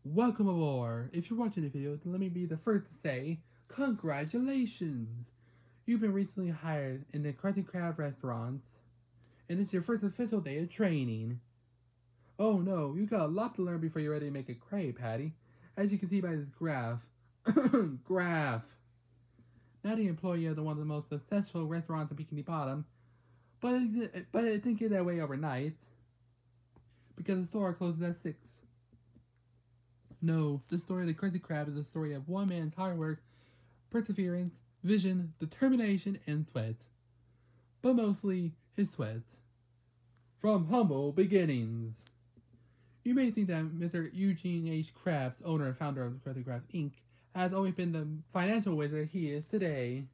Welcome aboard! If you're watching the video, then let me be the first to say, congratulations! You've been recently hired in the Krusty Krab restaurants, and it's your first official day of training. Oh no, you got a lot to learn before you're ready to make a Krabby Patty, as you can see by this graph. Graph! Now the employee of one of the most successful restaurants in Bikini Bottom, but it didn't get that way overnight, because the store closes at 6. No, the story of the Krusty Krab is the story of one man's hard work, perseverance, vision, determination, and sweat. But mostly his sweat. From humble beginnings. You may think that Mr. Eugene H. Krabs, owner and founder of Krusty Krab Inc., has always been the financial wizard he is today.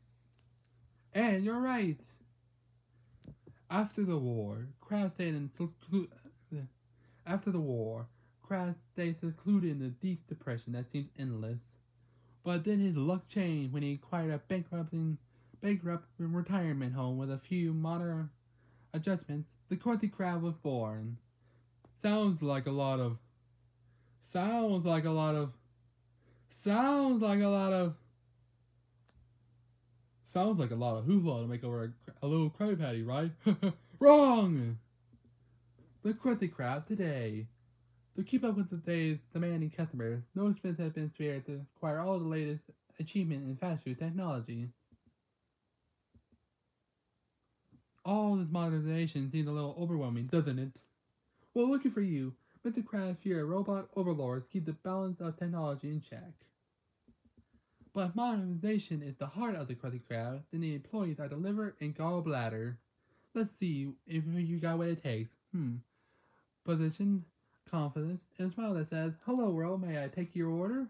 And you're right. After the war, Krabs stayed secluded in a deep depression that seemed endless. But then his luck changed when he acquired a bankrupt retirement home with a few minor adjustments. The Krusty Krab was born. Sounds like a lot of hoopla to make over a little Krabby Patty, right? Wrong! The Krusty Krab today. To keep up with today's demanding customers, no expense has been spared to acquire all the latest achievement in fast food technology. All this modernization seems a little overwhelming, doesn't it? Well, looking for you, Mr. Krabs fear robot overlords keep the balance of technology in check. But if modernization is the heart of the Krusty Krab, then the employees are the liver and gallbladder. Let's see if you got what it takes. Position, confidence, and a smile that says, "Hello world, may I take your order?"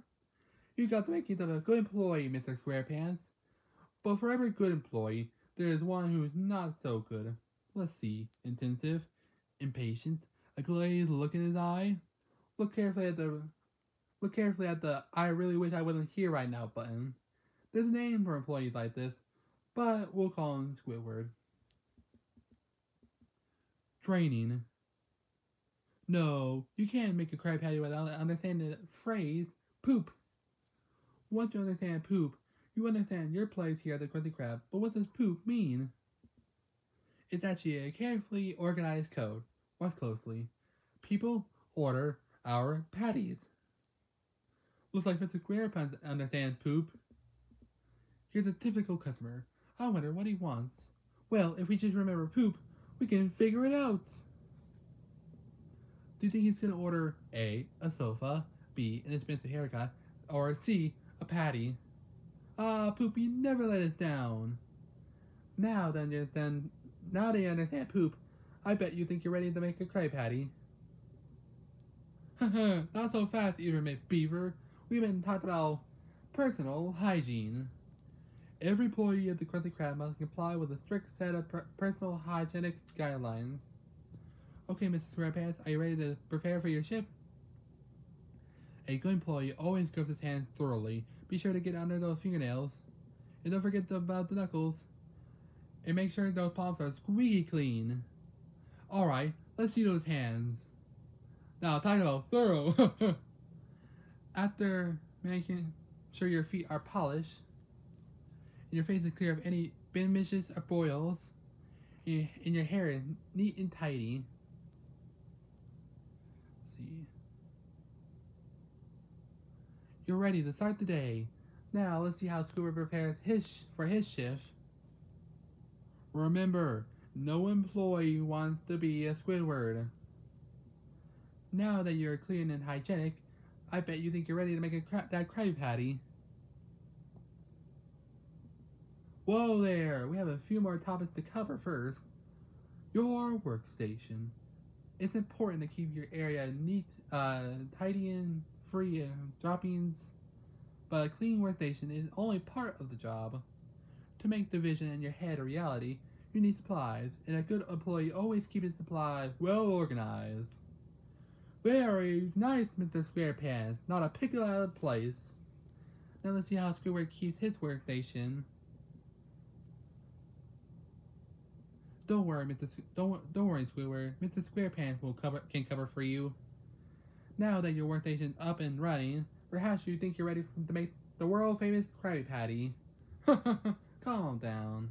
You got the makings of a good employee, Mr. Squarepants. But for every good employee, there is one who is not so good. Let's see. Intensive, impatient, a glazed look in his eye. Look carefully at the "I really wish I wasn't here right now" button. There's a name for employees like this, but we'll call him Squidward. Draining. No, you can't make a Krabby Patty without understanding the phrase poop. Once you understand poop, you understand your place here at the Krusty Krab. But what does poop mean? It's actually a carefully organized code. Watch closely. People order our patties. Looks like Mr. Squarepants understands poop. Here's a typical customer. I wonder what he wants. Well, if we just remember poop, we can figure it out. Do you think he's going to order A, a sofa, B, an expensive haircut, or C, a patty? Ah, poop, you never let us down. Now they understand poop. I bet you think you're ready to make a Krabby Patty. Haha, not so fast, either, McBeaver. We've been talking about personal hygiene. Every employee of the Krusty Krab must comply with a strict set of personal hygienic guidelines. Okay, Mrs. Squarepants, are you ready to prepare for your shift? A good employee always scrubs his hands thoroughly. Be sure to get under those fingernails. And don't forget about the knuckles. And make sure those palms are squeaky clean. Alright, let's see those hands. Now, talk about thorough. After making sure your feet are polished, and your face is clear of any blemishes or boils, and your hair is neat and tidy. You're ready to start the day. Now let's see how Squidward prepares for his shift. Remember, no employee wants to be a Squidward. Now that you're clean and hygienic, I bet you think you're ready to make that Krabby Patty. Whoa there! We have a few more topics to cover first. Your workstation. It's important to keep your area neat, tidy and free of droppings, but a clean workstation is only part of the job. To make the vision in your head a reality, you need supplies, and a good employee always keeps his supplies well organized. Very nice, Mr. Squarepants, not a pickle out of place. Now let's see how Squidward keeps his workstation. Don't worry, Squidward. Mr. Squarepants can cover for you. Now that your workstation's up and running, perhaps you think you're ready to make the world-famous Krabby Patty. Calm down.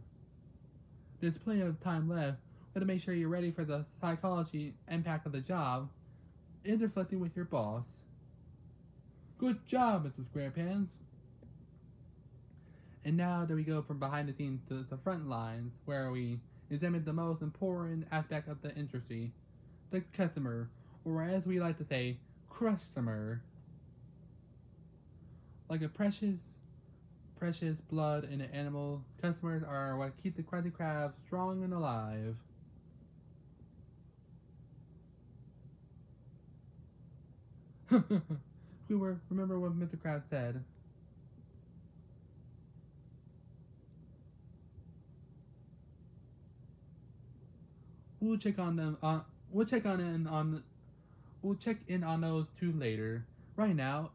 There's plenty of time left, but to make sure you're ready for the psychology impact of the job, is reflecting with your boss. Good job, Mr. SquarePants. And now that we go from behind the scenes to the front lines, where we examine the most important aspect of the industry, the customer, or as we like to say, crustomer. Like a precious blood in an animal, customers are what keep the Krusty Krab strong and alive. Remember what Mr. Krab said. We'll check in on those two later. Right now,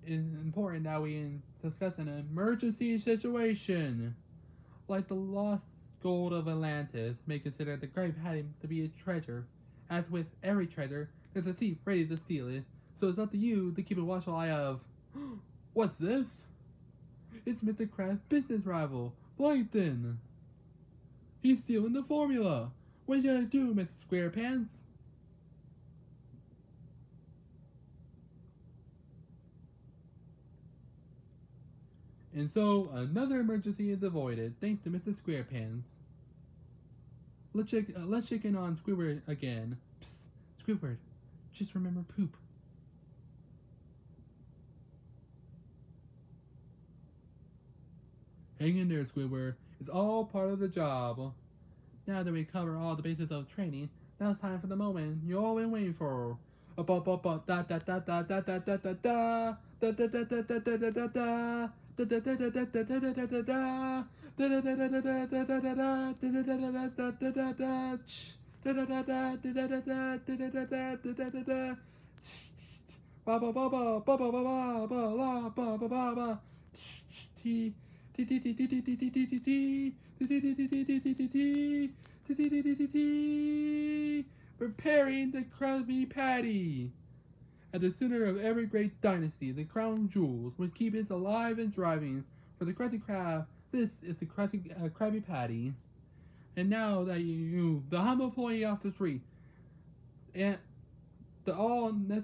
it's important that we discuss an emergency situation. Like the lost gold of Atlantis may consider the Krabby Patty to be a treasure. As with every treasure, there's a thief ready to steal it. So it's up to you to keep a watchful eye of. What's this? It's Mr. Krab's business rival, Plankton. He's stealing the formula. What are you gonna do, Mr. SquarePants? And so, another emergency is avoided, thanks to Mr. SquarePants. Let's check in on Squidward again. Psst, Squidward, just remember poop. Hang in there, Squidward. It's all part of the job. Now that we cover all the bases of training, now it's time for the moment you've all been waiting for. Preparing the Krabby Patty. At the center of every great dynasty, the crown jewels, which keep it alive and driving. For the Krusty Krab, this is the Krabby Patty. And now that you, the humble employee off the street, and the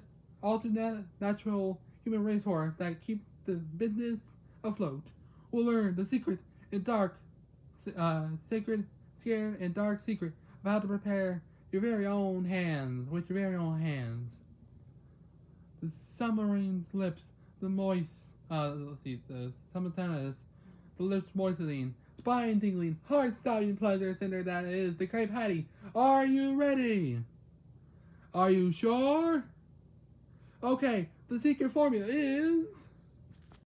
natural human resource that keep the business afloat, will learn the secret and dark, scared and dark secret of how to prepare your very own hands with your very own hands. The submarine's lips, the simultaneous, the lips moistening, spine tingling, heart-stopping pleasure center that is the Krabby Patty. Are you ready? Are you sure? Okay, the secret formula is